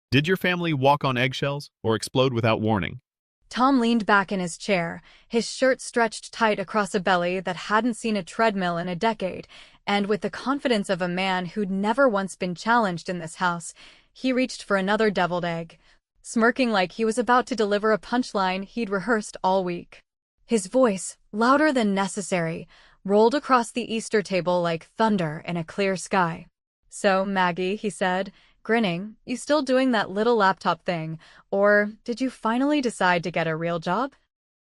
Did your family walk on eggshells or explode without warning? Tom leaned back in his chair, his shirt stretched tight across a belly that hadn't seen a treadmill in a decade, and with the confidence of a man who'd never once been challenged in this house, he reached for another deviled egg, smirking like he was about to deliver a punchline he'd rehearsed all week. His voice, louder than necessary, rolled across the Easter table like thunder in a clear sky. "So, Maggie," he said, grinning, "you still doing that little laptop thing, or did you finally decide to get a real job?"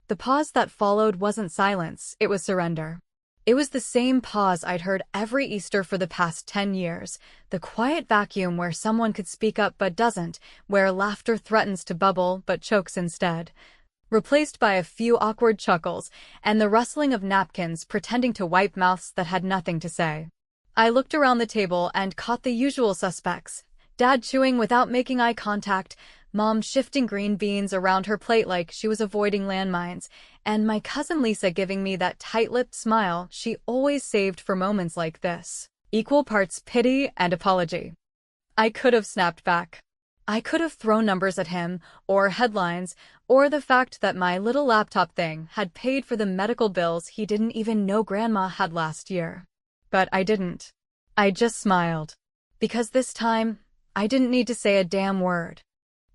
The pause that followed wasn't silence, it was surrender. It was the same pause I'd heard every Easter for the past 10 years, the quiet vacuum where someone could speak up but doesn't, where laughter threatens to bubble but chokes instead. Replaced by a few awkward chuckles and the rustling of napkins pretending to wipe mouths that had nothing to say. I looked around the table and caught the usual suspects. Dad chewing without making eye contact, Mom shifting green beans around her plate like she was avoiding landmines, and my cousin Lisa giving me that tight-lipped smile she always saved for moments like this. Equal parts pity and apology. I could have snapped back. I could have thrown numbers at him, or headlines, or the fact that my little laptop thing had paid for the medical bills he didn't even know Grandma had last year. But I didn't. I just smiled. Because this time, I didn't need to say a damn word.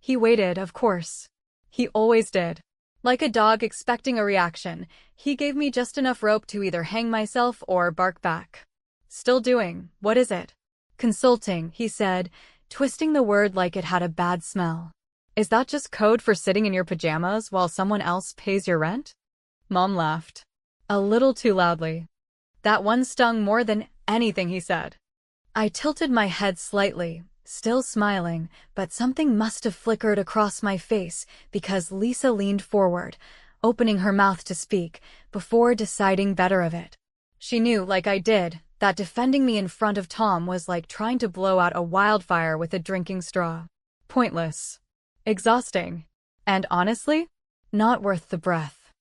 He waited, of course. He always did. Like a dog expecting a reaction, he gave me just enough rope to either hang myself or bark back. "Still doing, what is it?" "Consulting," he said, twisting the word like it had a bad smell. "Is that just code for sitting in your pajamas while someone else pays your rent?" Mom laughed. A little too loudly. That one stung more than anything he said. I tilted my head slightly, still smiling, but something must have flickered across my face because Lisa leaned forward, opening her mouth to speak, before deciding better of it. She knew, like I did, that defending me in front of Tom was like trying to blow out a wildfire with a drinking straw. Pointless. Exhausting. And honestly, not worth the breath.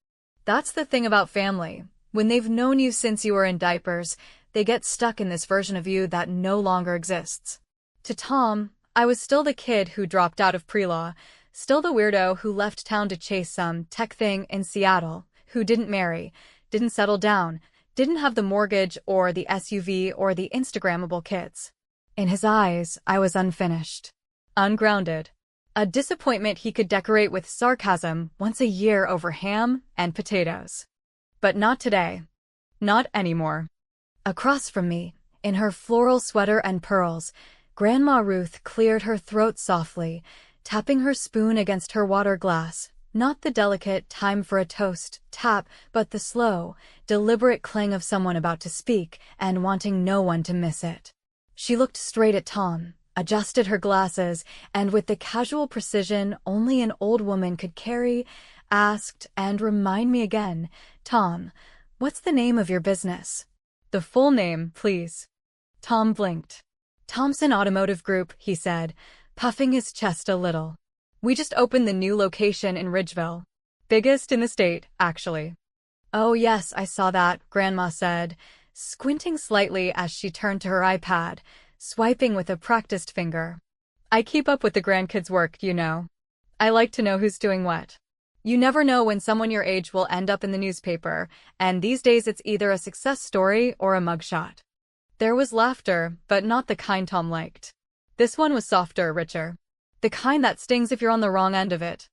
That's the thing about family. When they've known you since you were in diapers, they get stuck in this version of you that no longer exists. To Tom, I was still the kid who dropped out of pre-law, still the weirdo who left town to chase some tech thing in Seattle, who didn't marry, didn't settle down, didn't have the mortgage or the SUV or the Instagrammable kids. In his eyes, I was unfinished. Ungrounded. A disappointment he could decorate with sarcasm once a year over ham and potatoes. But not today. Not anymore. Across from me, in her floral sweater and pearls, Grandma Ruth cleared her throat softly, tapping her spoon against her water glass. Not the delicate time for a toast tap, but the slow, deliberate clang of someone about to speak and wanting no one to miss it. She looked straight at Tom, adjusted her glasses, and with the casual precision only an old woman could carry, asked, and remind me again, "Tom, what's the name of your business?" "The full name, please." Tom blinked. "Thompson Automotive Group," he said, puffing his chest a little. "We just opened the new location in Ridgeville. Biggest in the state, actually." "Oh yes, I saw that," Grandma said, squinting slightly as she turned to her iPad, swiping with a practiced finger. "I keep up with the grandkids' work, you know. I like to know who's doing what. You never know when someone your age will end up in the newspaper, and these days it's either a success story or a mugshot." There was laughter, but not the kind Tom liked. This one was softer, richer. The kind that stings if you're on the wrong end of it.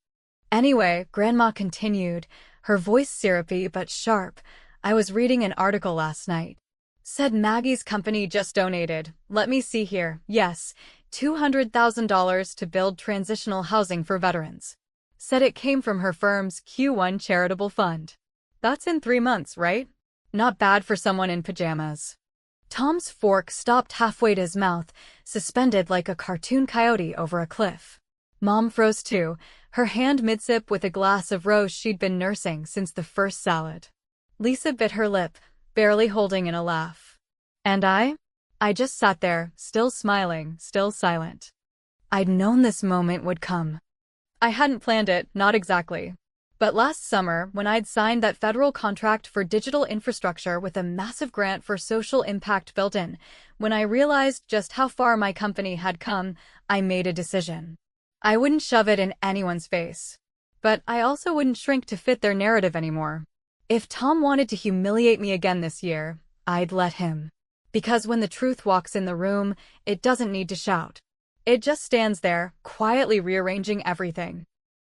"Anyway," Grandma continued, her voice syrupy but sharp, "I was reading an article last night. Said Maggie's company just donated, let me see here, yes, $200,000 to build transitional housing for veterans. Said it came from her firm's Q1 charitable fund. That's in 3 months, right? Not bad for someone in pajamas." Tom's fork stopped halfway to his mouth, suspended like a cartoon coyote over a cliff. Mom froze too, her hand mid-sip with a glass of rose she'd been nursing since the first salad. Lisa bit her lip, barely holding in a laugh. And I just sat there, still smiling, still silent. I'd known this moment would come. I hadn't planned it, not exactly. But last summer, when I'd signed that federal contract for digital infrastructure with a massive grant for social impact built in, when I realized just how far my company had come, I made a decision. I wouldn't shove it in anyone's face. But I also wouldn't shrink to fit their narrative anymore. If Tom wanted to humiliate me again this year, I'd let him. Because when the truth walks in the room, it doesn't need to shout. It just stands there, quietly rearranging everything.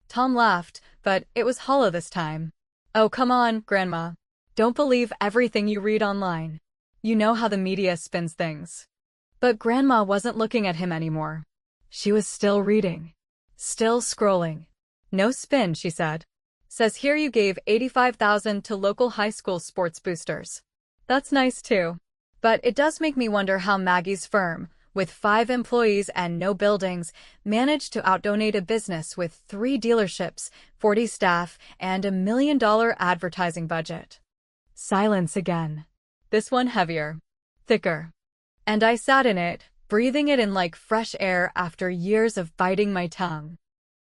Tom laughed, but it was hollow this time. Oh, come on, Grandma. Don't believe everything you read online. You know how the media spins things. But Grandma wasn't looking at him anymore. She was still reading. Still scrolling. No spin, she said. Says here you gave $85,000 to local high school sports boosters. That's nice too. But it does make me wonder how Maggie's firm, with 5 employees and no buildings, managed to outdonate a business with 3 dealerships, 40 staff, and $1 million advertising budget. Silence again. This one heavier. Thicker. And I sat in it, breathing it in like fresh air after years of biting my tongue.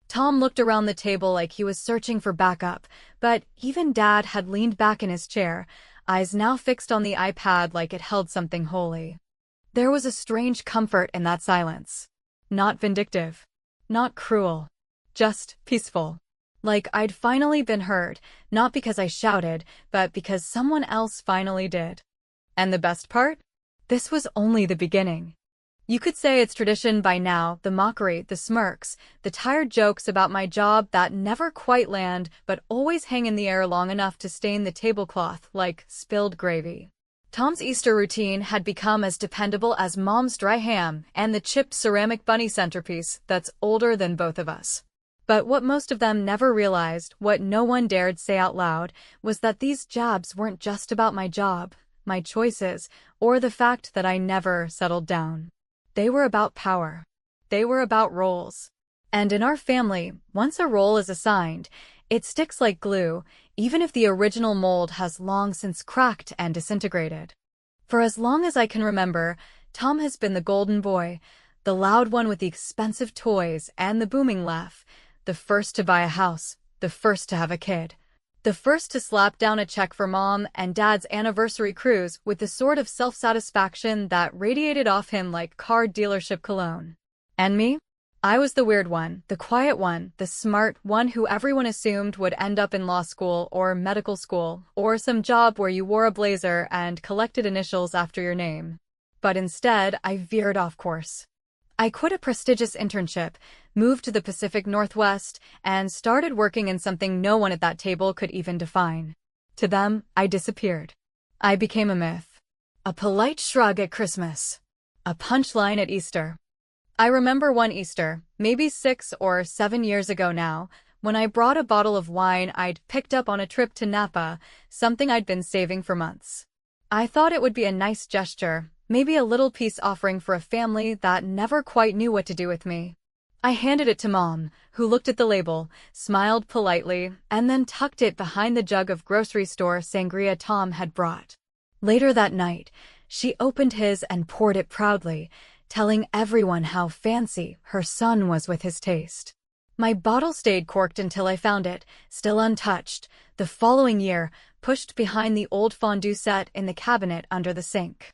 Tom looked around the table like he was searching for backup, but even Dad had leaned back in his chair, eyes now fixed on the iPad like it held something holy. There was a strange comfort in that silence. Not vindictive. Not cruel. Just peaceful. Like I'd finally been heard, not because I shouted, but because someone else finally did. And the best part? This was only the beginning. You could say it's tradition by now, the mockery, the smirks, the tired jokes about my job that never quite land but always hang in the air long enough to stain the tablecloth like spilled gravy. Tom's Easter routine had become as dependable as Mom's dry ham and the chipped ceramic bunny centerpiece that's older than both of us. But what most of them never realized, what no one dared say out loud, was that these jabs weren't just about my job, my choices, or the fact that I never settled down. They were about power. They were about roles. And in our family, once a role is assigned, it sticks like glue, even if the original mold has long since cracked and disintegrated. For as long as I can remember, Tom has been the golden boy, the loud one with the expensive toys and the booming laugh, the first to buy a house, the first to have a kid, the first to slap down a check for Mom and Dad's anniversary cruise with the sort of self-satisfaction that radiated off him like car dealership cologne. And me? I was the weird one, the quiet one, the smart one who everyone assumed would end up in law school or medical school or some job where you wore a blazer and collected initials after your name. But instead, I veered off course. I quit a prestigious internship, moved to the Pacific Northwest, and started working in something no one at that table could even define. To them, I disappeared. I became a myth. A polite shrug at Christmas. A punchline at Easter. I remember one Easter, maybe 6 or 7 years ago now, when I brought a bottle of wine I'd picked up on a trip to Napa, something I'd been saving for months. I thought it would be a nice gesture, maybe a little peace offering for a family that never quite knew what to do with me. I handed it to Mom, who looked at the label, smiled politely, and then tucked it behind the jug of grocery store sangria Tom had brought. Later that night, she opened his and poured it proudly, telling everyone how fancy her son was with his taste. My bottle stayed corked until I found it, still untouched, the following year, pushed behind the old fondue set in the cabinet under the sink.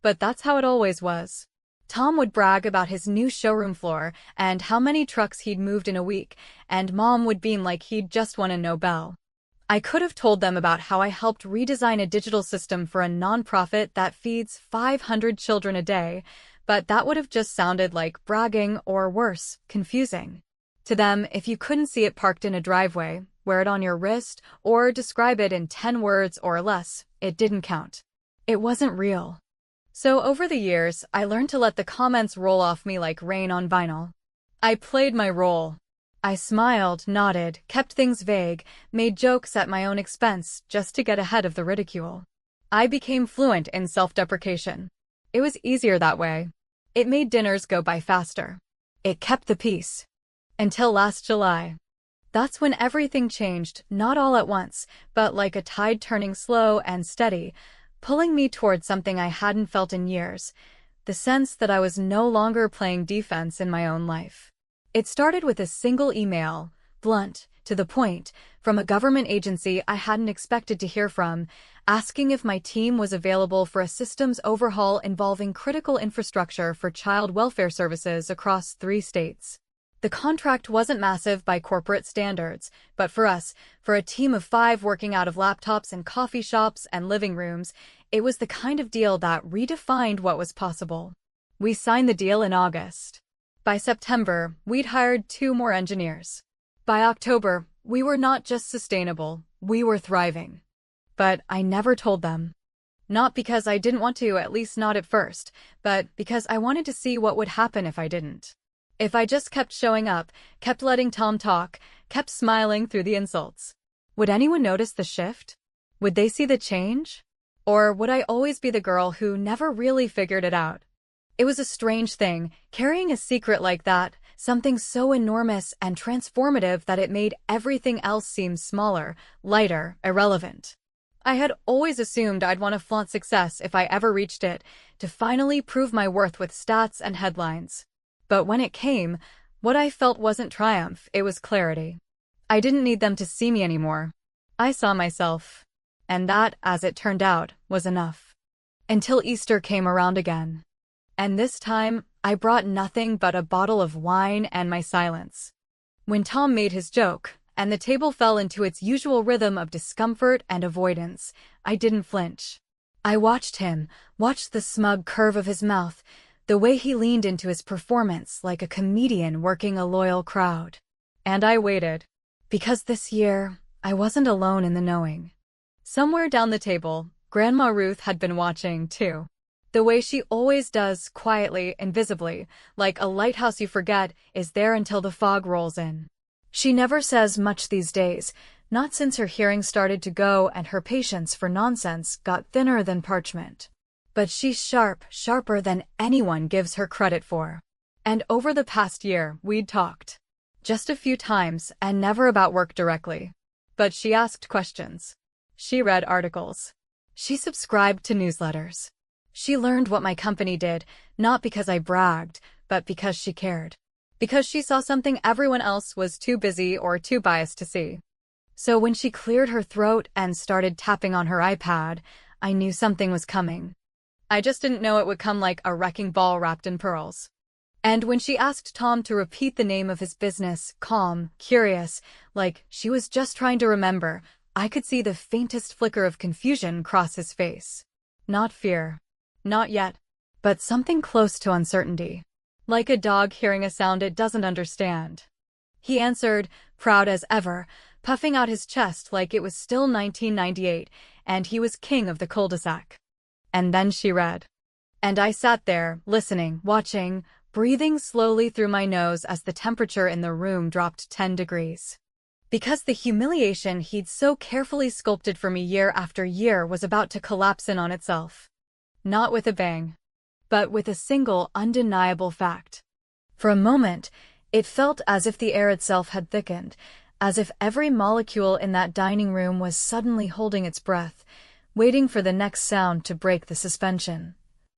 But that's how it always was. Tom would brag about his new showroom floor and how many trucks he'd moved in a week, and Mom would beam like he'd just won a Nobel. I could have told them about how I helped redesign a digital system for a nonprofit that feeds 500 children a day, but that would have just sounded like bragging or worse, confusing. To them, if you couldn't see it parked in a driveway, wear it on your wrist, or describe it in 10 words or less, it didn't count. It wasn't real. So over the years, I learned to let the comments roll off me like rain on vinyl. I played my role. I smiled, nodded, kept things vague, made jokes at my own expense just to get ahead of the ridicule. I became fluent in self-deprecation. It was easier that way. It made dinners go by faster. It kept the peace. Until last July. That's when everything changed, not all at once, but like a tide turning slow and steady, pulling me toward something I hadn't felt in years, the sense that I was no longer playing defense in my own life. It started with a single email, blunt, to the point, from a government agency I hadn't expected to hear from, asking if my team was available for a systems overhaul involving critical infrastructure for child welfare services across 3 states. The contract wasn't massive by corporate standards, but for us, for a team of 5 working out of laptops in coffee shops and living rooms, it was the kind of deal that redefined what was possible. We signed the deal in August. By September, we'd hired 2 more engineers. By October, we were not just sustainable, we were thriving. But I never told them. Not because I didn't want to, at least not at first, but because I wanted to see what would happen if I didn't. If I just kept showing up, kept letting Tom talk, kept smiling through the insults. Would anyone notice the shift? Would they see the change? Or would I always be the girl who never really figured it out? It was a strange thing, carrying a secret like that, something so enormous and transformative that it made everything else seem smaller, lighter, irrelevant. I had always assumed I'd want to flaunt success if I ever reached it, to finally prove my worth with stats and headlines. But when it came, what I felt wasn't triumph, it was clarity. I didn't need them to see me anymore. I saw myself. And that, as it turned out, was enough. Until Easter came around again. And this time, I brought nothing but a bottle of wine and my silence. When Tom made his joke, and the table fell into its usual rhythm of discomfort and avoidance, I didn't flinch. I watched him, watched the smug curve of his mouth, the way he leaned into his performance like a comedian working a loyal crowd. And I waited. Because this year, I wasn't alone in the knowing. Somewhere down the table, Grandma Ruth had been watching, too. The way she always does, quietly, invisibly, like a lighthouse you forget is there until the fog rolls in. She never says much these days, not since her hearing started to go and her patience for nonsense got thinner than parchment. But she's sharp, sharper than anyone gives her credit for. And over the past year, we'd talked. Just a few times, and never about work directly. But she asked questions. She read articles. She subscribed to newsletters. She learned what my company did, not because I bragged, but because she cared. Because she saw something everyone else was too busy or too biased to see. So when she cleared her throat and started tapping on her iPad, I knew something was coming. I just didn't know it would come like a wrecking ball wrapped in pearls. And when she asked Tom to repeat the name of his business, calm, curious, like she was just trying to remember, I could see the faintest flicker of confusion cross his face. Not fear. Not yet. But something close to uncertainty. Like a dog hearing a sound it doesn't understand. He answered, proud as ever, puffing out his chest like it was still 1998, and he was king of the cul-de-sac. And then she read. And I sat there, listening, watching, breathing slowly through my nose as the temperature in the room dropped 10 degrees. Because the humiliation he'd so carefully sculpted for me year after year was about to collapse in on itself. Not with a bang, but with a single undeniable fact. For a moment, it felt as if the air itself had thickened, as if every molecule in that dining room was suddenly holding its breath, waiting for the next sound to break the suspension.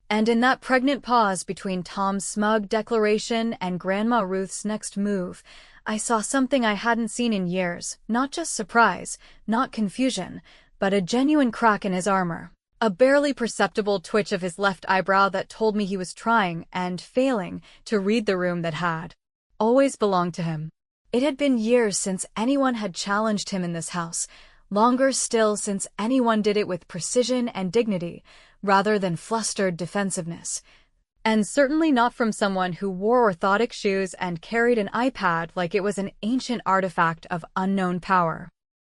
And in that pregnant pause between Tom's smug declaration and Grandma Ruth's next move, I saw something I hadn't seen in years, not just surprise, not confusion, but a genuine crack in his armor. A barely perceptible twitch of his left eyebrow that told me he was trying, and failing, to read the room that had always belonged to him. It had been years since anyone had challenged him in this house, longer still since anyone did it with precision and dignity, rather than flustered defensiveness. And certainly not from someone who wore orthotic shoes and carried an iPad like it was an ancient artifact of unknown power.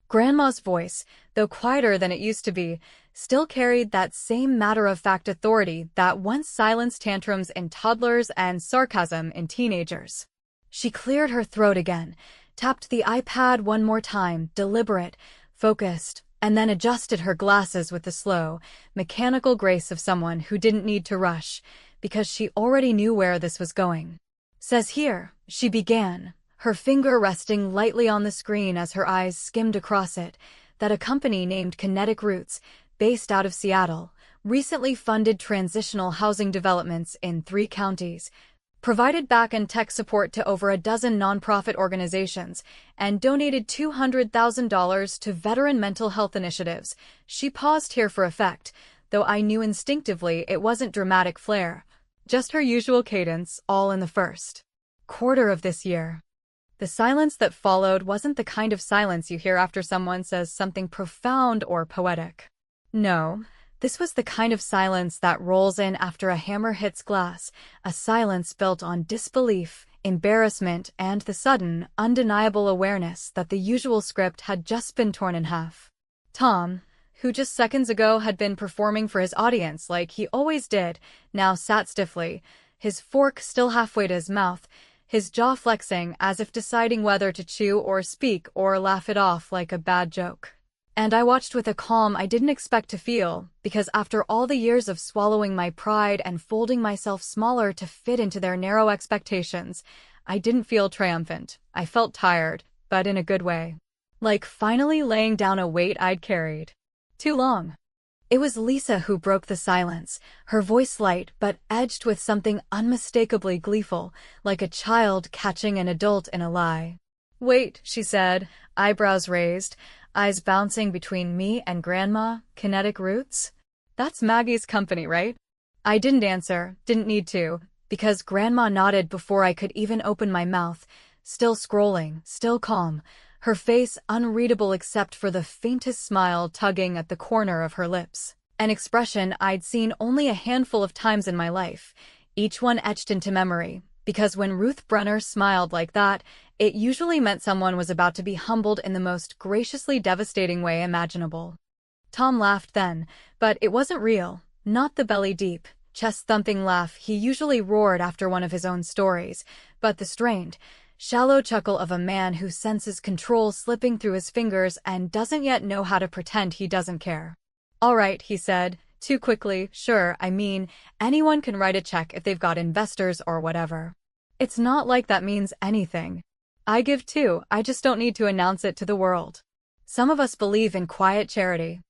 Grandma's voice, though quieter than it used to be, still carried that same matter-of-fact authority that once silenced tantrums in toddlers and sarcasm in teenagers. She cleared her throat again, tapped the iPad one more time, deliberate, focused, and then adjusted her glasses with the slow, mechanical grace of someone who didn't need to rush, because she already knew where this was going. Says here, she began, her finger resting lightly on the screen as her eyes skimmed across it, that a company named Kinetic Roots, based out of Seattle, recently funded transitional housing developments in 3 counties, provided back and tech support to over a dozen nonprofit organizations, and donated $200,000 to veteran mental health initiatives. She paused here for effect, though I knew instinctively it wasn't dramatic flair, just her usual cadence, all in the first. quarter of this year. The silence that followed wasn't the kind of silence you hear after someone says something profound or poetic. No, this was the kind of silence that rolls in after a hammer hits glass, a silence built on disbelief, embarrassment, and the sudden, undeniable awareness that the usual script had just been torn in half. Tom, who just seconds ago had been performing for his audience like he always did, now sat stiffly, his fork still halfway to his mouth, his jaw flexing as if deciding whether to chew or speak or laugh it off like a bad joke. And I watched with a calm I didn't expect to feel, because after all the years of swallowing my pride and folding myself smaller to fit into their narrow expectations, I didn't feel triumphant. I felt tired, but in a good way. Like finally laying down a weight I'd carried too long. It was Lisa who broke the silence, her voice light but edged with something unmistakably gleeful, like a child catching an adult in a lie. "Wait," she said, eyebrows raised, eyes bouncing between me and Grandma, kinetic roots. "That's Maggie's company, right?" I didn't answer, didn't need to, because Grandma nodded before I could even open my mouth, still scrolling, still calm, her face unreadable except for the faintest smile tugging at the corner of her lips. An expression I'd seen only a handful of times in my life, each one etched into memory, because when Ruth Brunner smiled like that, it usually meant someone was about to be humbled in the most graciously devastating way imaginable. Tom laughed then, but it wasn't real, not the belly-deep, chest-thumping laugh he usually roared after one of his own stories, but the strained, shallow chuckle of a man who senses control slipping through his fingers and doesn't yet know how to pretend he doesn't care. "All right," he said, too quickly, "sure, I mean, anyone can write a check if they've got investors or whatever. It's not like that means anything. I give too, I just don't need to announce it to the world. Some of us believe in quiet charity."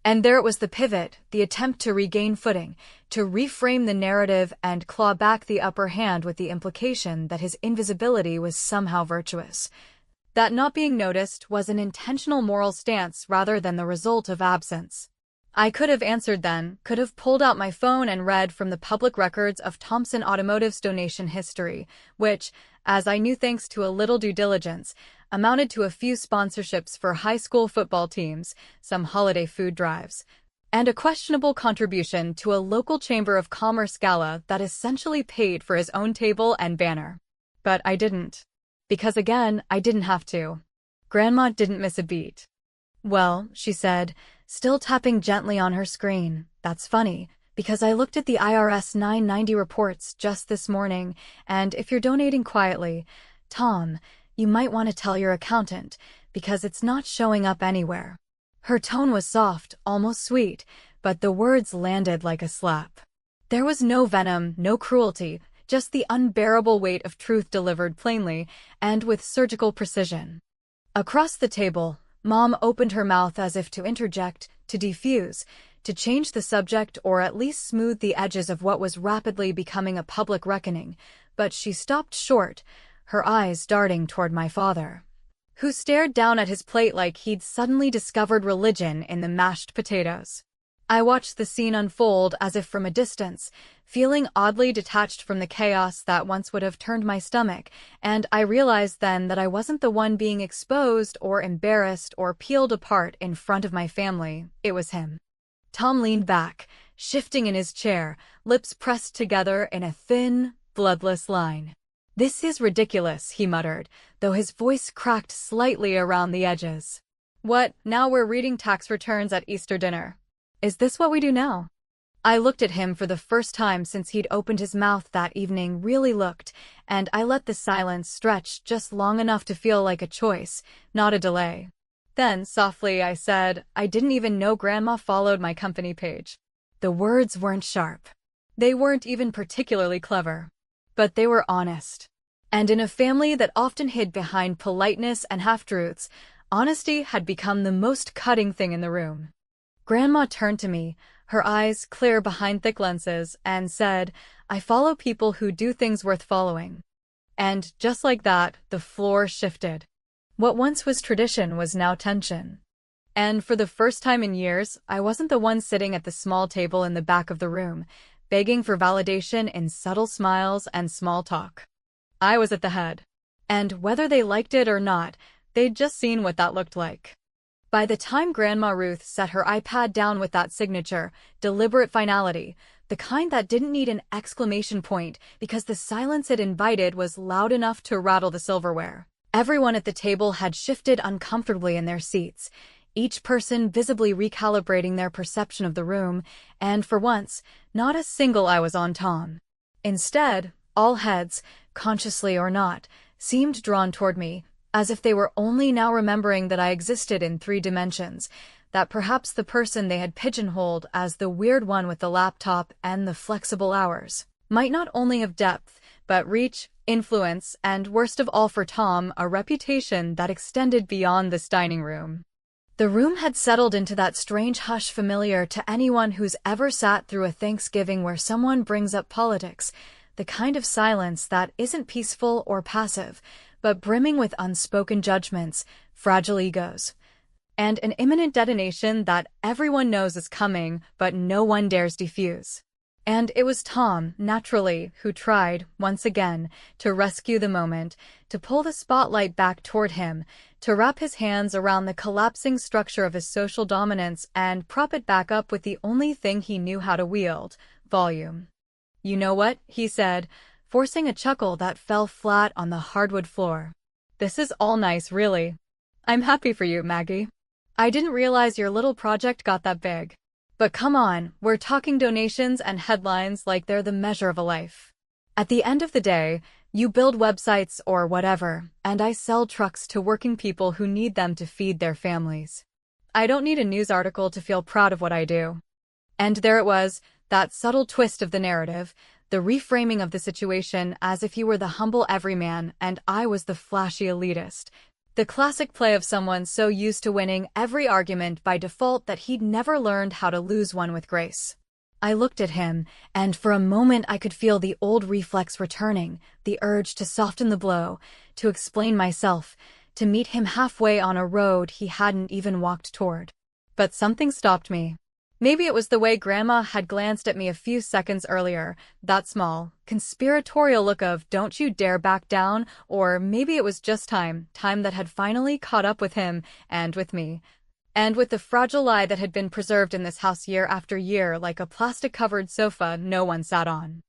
And there it was, the pivot, the attempt to regain footing, to reframe the narrative and claw back the upper hand with the implication that his invisibility was somehow virtuous. That not being noticed was an intentional moral stance rather than the result of absence. I could have answered then, could have pulled out my phone and read from the public records of Thompson Automotive's donation history, which, as I knew thanks to a little due diligence, amounted to a few sponsorships for high school football teams, some holiday food drives, and a questionable contribution to a local Chamber of Commerce gala that essentially paid for his own table and banner. But I didn't. Because again, I didn't have to. Grandma didn't miss a beat. "Well," she said, still tapping gently on her screen, "that's funny, because I looked at the IRS 990 reports just this morning, and if you're donating quietly, Tom, you might want to tell your accountant, because it's not showing up anywhere." Her tone was soft, almost sweet, but the words landed like a slap. There was no venom, no cruelty, just the unbearable weight of truth delivered plainly, and with surgical precision. Across the table, Mom opened her mouth as if to interject, to defuse, to change the subject or at least smooth the edges of what was rapidly becoming a public reckoning, but she stopped short, her eyes darting toward my father, who stared down at his plate like he'd suddenly discovered religion in the mashed potatoes. I watched the scene unfold as if from a distance, feeling oddly detached from the chaos that once would have turned my stomach, and I realized then that I wasn't the one being exposed or embarrassed or peeled apart in front of my family, it was him. Tom leaned back, shifting in his chair, lips pressed together in a thin, bloodless line. "This is ridiculous," he muttered, though his voice cracked slightly around the edges. "What, now we're reading tax returns at Easter dinner? Is this what we do now?" I looked at him for the first time since he'd opened his mouth that evening, really looked, and I let the silence stretch just long enough to feel like a choice, not a delay. Then, softly, I said, "I didn't even know Grandma followed my company page." The words weren't sharp. They weren't even particularly clever. But they were honest. And in a family that often hid behind politeness and half-truths, honesty had become the most cutting thing in the room. Grandma turned to me, her eyes clear behind thick lenses, and said, "I follow people who do things worth following." And just like that, the floor shifted. What once was tradition was now tension. And for the first time in years, I wasn't the one sitting at the small table in the back of the room, begging for validation in subtle smiles and small talk. I was at the head. And whether they liked it or not, they'd just seen what that looked like. By the time Grandma Ruth set her iPad down with that signature, deliberate finality, the kind that didn't need an exclamation point because the silence it invited was loud enough to rattle the silverware. Everyone at the table had shifted uncomfortably in their seats, each person visibly recalibrating their perception of the room, and for once, not a single eye was on Tom. Instead, all heads, consciously or not, seemed drawn toward me, as if they were only now remembering that I existed in 3 dimensions, that perhaps the person they had pigeonholed as the weird one with the laptop and the flexible hours might not only have depth, but reach, influence, and worst of all for Tom, a reputation that extended beyond this dining room. The room had settled into that strange hush familiar to anyone who's ever sat through a Thanksgiving where someone brings up politics, the kind of silence that isn't peaceful or passive, but brimming with unspoken judgments, fragile egos, and an imminent detonation that everyone knows is coming, but no one dares defuse. And it was Tom, naturally, who tried, once again, to rescue the moment, to pull the spotlight back toward him, to wrap his hands around the collapsing structure of his social dominance and prop it back up with the only thing he knew how to wield: volume. "You know what?" he said, forcing a chuckle that fell flat on the hardwood floor. "This is all nice, really. I'm happy for you, Maggie. I didn't realize your little project got that big. But come on, we're talking donations and headlines like they're the measure of a life. At the end of the day, you build websites or whatever, and I sell trucks to working people who need them to feed their families. I don't need a news article to feel proud of what I do." And there it was, that subtle twist of the narrative, the reframing of the situation as if he were the humble everyman and I was the flashy elitist. The classic play of someone so used to winning every argument by default that he'd never learned how to lose one with grace. I looked at him, and for a moment I could feel the old reflex returning, the urge to soften the blow, to explain myself, to meet him halfway on a road he hadn't even walked toward. But something stopped me. Maybe it was the way Grandma had glanced at me a few seconds earlier, that small, conspiratorial look of "don't you dare back down," or maybe it was just time that had finally caught up with him and with me, and with the fragile lie that had been preserved in this house year after year like a plastic-covered sofa no one sat on.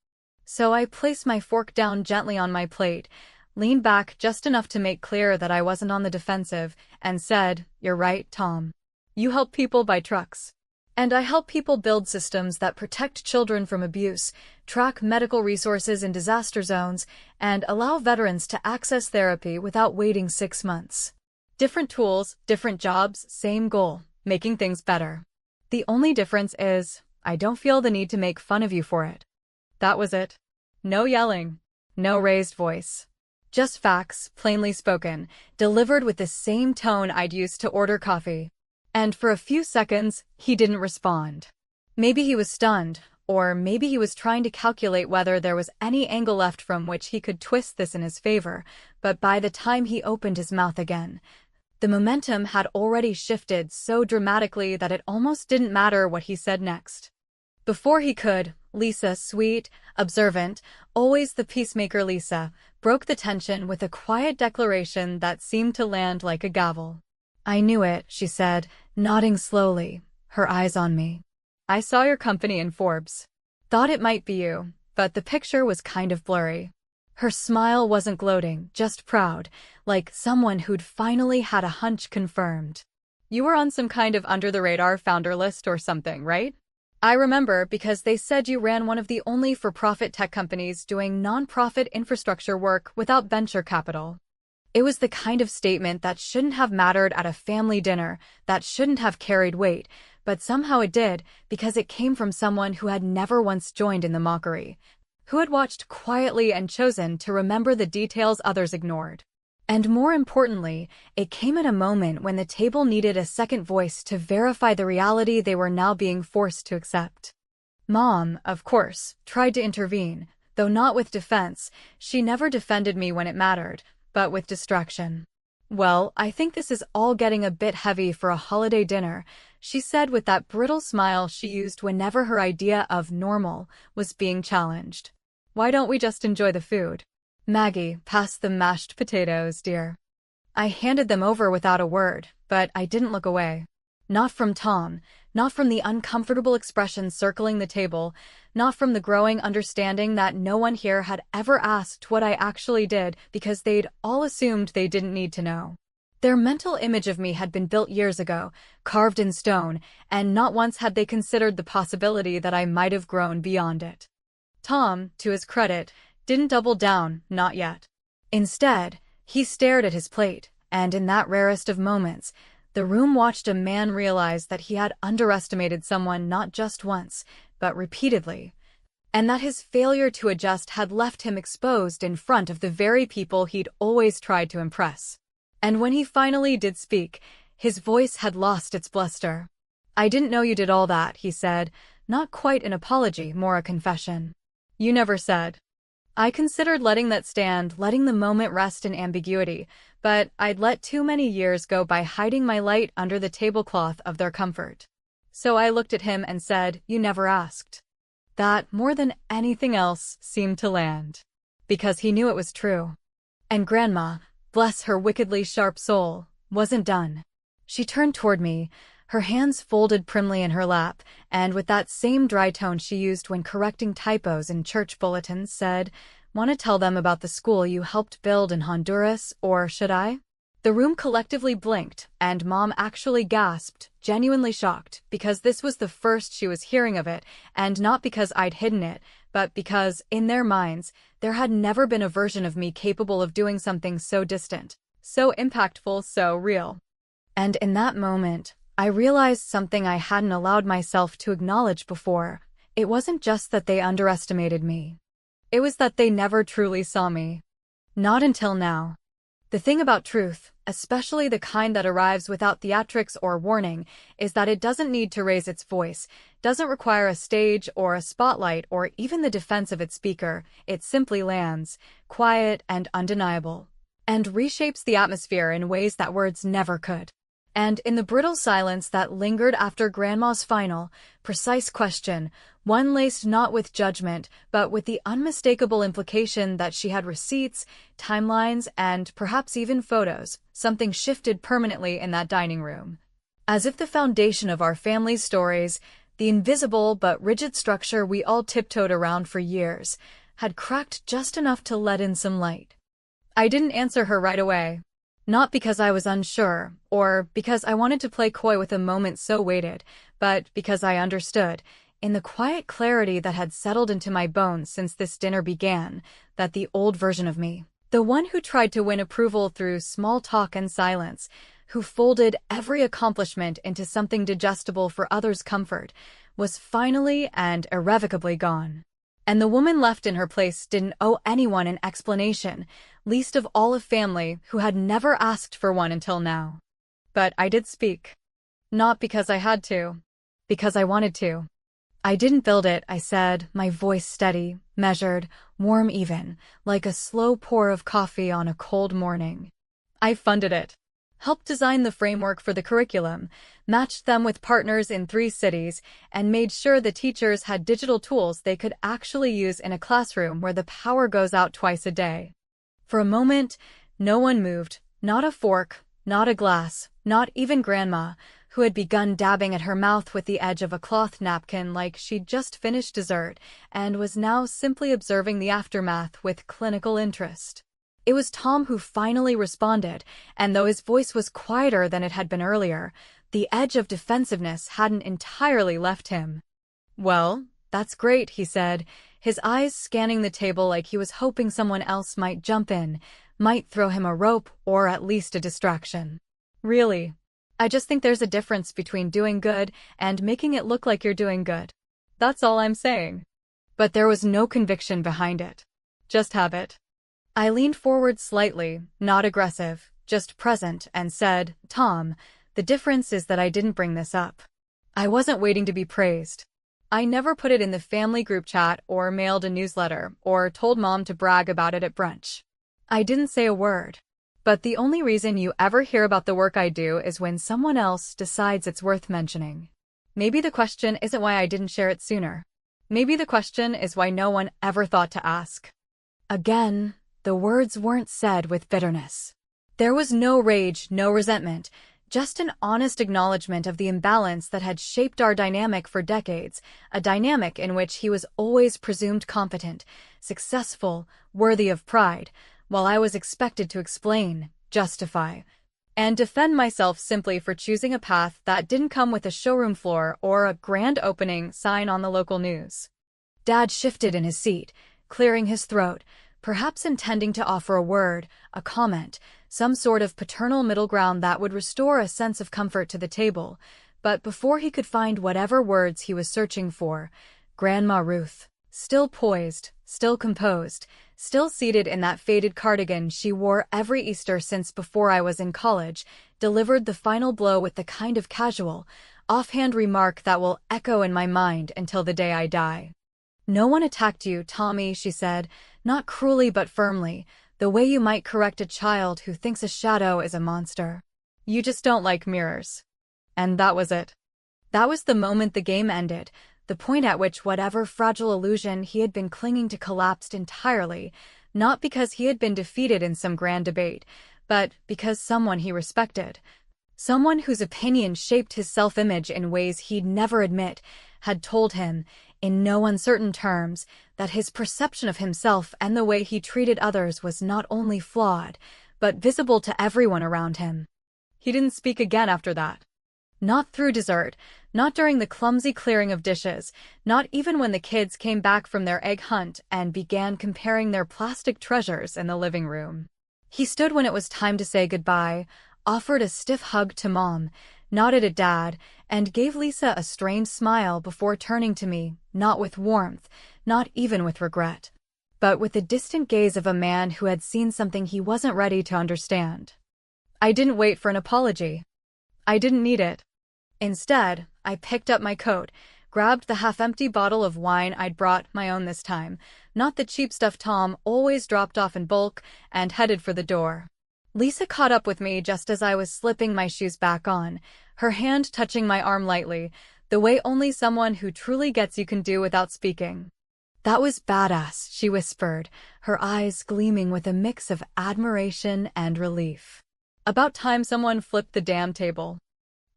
So I placed my fork down gently on my plate, leaned back just enough to make clear that I wasn't on the defensive, and said, "You're right, Tom. You help people buy trucks. And I help people build systems that protect children from abuse, track medical resources in disaster zones, and allow veterans to access therapy without waiting 6 months. Different tools, different jobs, same goal, making things better. The only difference is, I don't feel the need to make fun of you for it." That was it. No yelling. No raised voice. Just facts, plainly spoken, delivered with the same tone I'd used to order coffee. And for a few seconds, he didn't respond. Maybe he was stunned, or maybe he was trying to calculate whether there was any angle left from which he could twist this in his favor, but by the time he opened his mouth again, the momentum had already shifted so dramatically that it almost didn't matter what he said next. Before he could, Lisa, sweet, observant, always the peacemaker Lisa, broke the tension with a quiet declaration that seemed to land like a gavel. "I knew it," she said, nodding slowly, her eyes on me. "I saw your company in Forbes. Thought it might be you, but the picture was kind of blurry." Her smile wasn't gloating, just proud, like someone who'd finally had a hunch confirmed. "You were on some kind of under-the-radar founder list or something, right? I remember because they said you ran one of the only for-profit tech companies doing non-profit infrastructure work without venture capital." It was the kind of statement that shouldn't have mattered at a family dinner, that shouldn't have carried weight, but somehow it did because it came from someone who had never once joined in the mockery, who had watched quietly and chosen to remember the details others ignored. And more importantly, it came at a moment when the table needed a second voice to verify the reality they were now being forced to accept. Mom, of course, tried to intervene, though not with defense. She never defended me when it mattered, but with distraction. "Well, I think this is all getting a bit heavy for a holiday dinner," she said with that brittle smile she used whenever her idea of normal was being challenged. "Why don't we just enjoy the food?" Maggie, pass the mashed potatoes, dear. I handed them over without a word, but I didn't look away. Not from Tom, not from the uncomfortable expression circling the table, not from the growing understanding that no one here had ever asked what I actually did because they'd all assumed they didn't need to know. Their mental image of me had been built years ago, carved in stone, and not once had they considered the possibility that I might have grown beyond it. Tom, to his credit, didn't double down, not yet. Instead, he stared at his plate, and in that rarest of moments, the room watched a man realize that he had underestimated someone not just once, but repeatedly, and that his failure to adjust had left him exposed in front of the very people he'd always tried to impress. And when he finally did speak, his voice had lost its bluster. "I didn't know you did all that," he said, not quite an apology, more a confession. "You never said." I considered letting that stand, letting the moment rest in ambiguity, but I'd let too many years go by hiding my light under the tablecloth of their comfort. So I looked at him and said, "You never asked." That, more than anything else, seemed to land. Because he knew it was true. And Grandma, bless her wickedly sharp soul, wasn't done. She turned toward me, her hands folded primly in her lap, and with that same dry tone she used when correcting typos in church bulletins, said, "Want to tell them about the school you helped build in Honduras, or should I?" The room collectively blinked, and Mom actually gasped, genuinely shocked, because this was the first she was hearing of it, and not because I'd hidden it, but because, in their minds, there had never been a version of me capable of doing something so distant, so impactful, so real. And in that moment, I realized something I hadn't allowed myself to acknowledge before. It wasn't just that they underestimated me. It was that they never truly saw me. Not until now. The thing about truth, especially the kind that arrives without theatrics or warning, is that it doesn't need to raise its voice, doesn't require a stage or a spotlight or even the defense of its speaker. It simply lands, quiet and undeniable, and reshapes the atmosphere in ways that words never could. And in the brittle silence that lingered after Grandma's final, precise question, one laced not with judgment, but with the unmistakable implication that she had receipts, timelines, and perhaps even photos, something shifted permanently in that dining room. As if the foundation of our family's stories, the invisible but rigid structure we all tiptoed around for years, had cracked just enough to let in some light. I didn't answer her right away. Not because I was unsure, or because I wanted to play coy with a moment so weighted, but because I understood, in the quiet clarity that had settled into my bones since this dinner began, that the old version of me, the one who tried to win approval through small talk and silence, who folded every accomplishment into something digestible for others' comfort, was finally and irrevocably gone. And the woman left in her place didn't owe anyone an explanation, least of all a family who had never asked for one until now. But I did speak. Not because I had to. Because I wanted to. "I didn't build it," I said, my voice steady, measured, warm even, like a slow pour of coffee on a cold morning. "I funded it. Helped design the framework for the curriculum, matched them with partners in 3 cities, and made sure the teachers had digital tools they could actually use in a classroom where the power goes out twice a day." For a moment, no one moved, not a fork, not a glass, not even Grandma, who had begun dabbing at her mouth with the edge of a cloth napkin like she'd just finished dessert, and was now simply observing the aftermath with clinical interest. It was Tom who finally responded, and though his voice was quieter than it had been earlier, the edge of defensiveness hadn't entirely left him. "Well, that's great," he said, his eyes scanning the table like he was hoping someone else might jump in, might throw him a rope or at least a distraction. "Really? I just think there's a difference between doing good and making it look like you're doing good. That's all I'm saying." But there was no conviction behind it. Just habit. I leaned forward slightly, not aggressive, just present, and said, "Tom, the difference is that I didn't bring this up. I wasn't waiting to be praised. I never put it in the family group chat or mailed a newsletter or told Mom to brag about it at brunch. I didn't say a word. But the only reason you ever hear about the work I do is when someone else decides it's worth mentioning. Maybe the question isn't why I didn't share it sooner. Maybe the question is why no one ever thought to ask." Again, the words weren't said with bitterness. There was no rage, no resentment, just an honest acknowledgement of the imbalance that had shaped our dynamic for decades, a dynamic in which he was always presumed competent, successful, worthy of pride, while I was expected to explain, justify, and defend myself simply for choosing a path that didn't come with a showroom floor or a grand opening sign on the local news. Dad shifted in his seat, clearing his throat, perhaps intending to offer a word, a comment, some sort of paternal middle ground that would restore a sense of comfort to the table. But before he could find whatever words he was searching for, Grandma Ruth, still poised, still composed, still seated in that faded cardigan she wore every Easter since before I was in college, delivered the final blow with the kind of casual, offhand remark that will echo in my mind until the day I die. "No one attacked you, Tommy," she said, not cruelly but firmly, the way you might correct a child who thinks a shadow is a monster. "You just don't like mirrors." And that was it. That was the moment the game ended, the point at which whatever fragile illusion he had been clinging to collapsed entirely, not because he had been defeated in some grand debate, but because someone he respected, someone whose opinion shaped his self-image in ways he'd never admit, had told him, in no uncertain terms, that his perception of himself and the way he treated others was not only flawed, but visible to everyone around him. He didn't speak again after that. Not through dessert, not during the clumsy clearing of dishes, not even when the kids came back from their egg hunt and began comparing their plastic treasures in the living room. He stood when it was time to say goodbye, offered a stiff hug to Mom, nodded at Dad, and gave Lisa a strained smile before turning to me, not with warmth, not even with regret, but with the distant gaze of a man who had seen something he wasn't ready to understand. I didn't wait for an apology. I didn't need it. Instead, I picked up my coat, grabbed the half-empty bottle of wine I'd brought, my own this time, not the cheap stuff Tom always dropped off in bulk, and headed for the door. Lisa caught up with me just as I was slipping my shoes back on, her hand touching my arm lightly, the way only someone who truly gets you can do without speaking. "That was badass," she whispered, her eyes gleaming with a mix of admiration and relief. "About time someone flipped the damn table."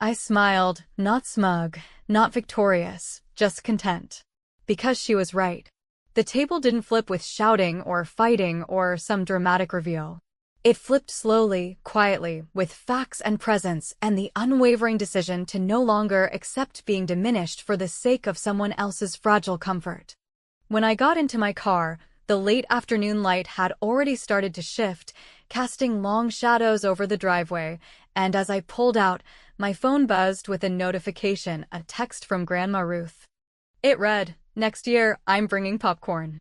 I smiled, not smug, not victorious, just content. Because she was right. The table didn't flip with shouting or fighting or some dramatic reveal. It flipped slowly, quietly, with facts and presence and the unwavering decision to no longer accept being diminished for the sake of someone else's fragile comfort. When I got into my car, the late afternoon light had already started to shift, casting long shadows over the driveway, and as I pulled out, my phone buzzed with a notification, a text from Grandma Ruth. It read, "Next year, I'm bringing popcorn."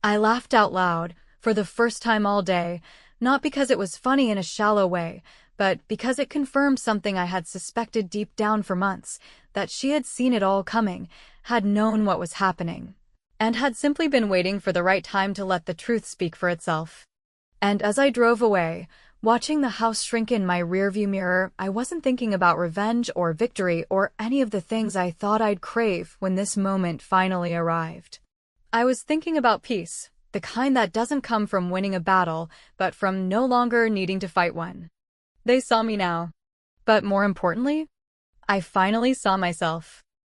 I laughed out loud, for the first time all day, not because it was funny in a shallow way, but because it confirmed something I had suspected deep down for months, that she had seen it all coming, had known what was happening, and had simply been waiting for the right time to let the truth speak for itself. And as I drove away, watching the house shrink in my rearview mirror, I wasn't thinking about revenge or victory or any of the things I thought I'd crave when this moment finally arrived. I was thinking about peace, the kind that doesn't come from winning a battle, but from no longer needing to fight one. They saw me now. But more importantly, I finally saw myself.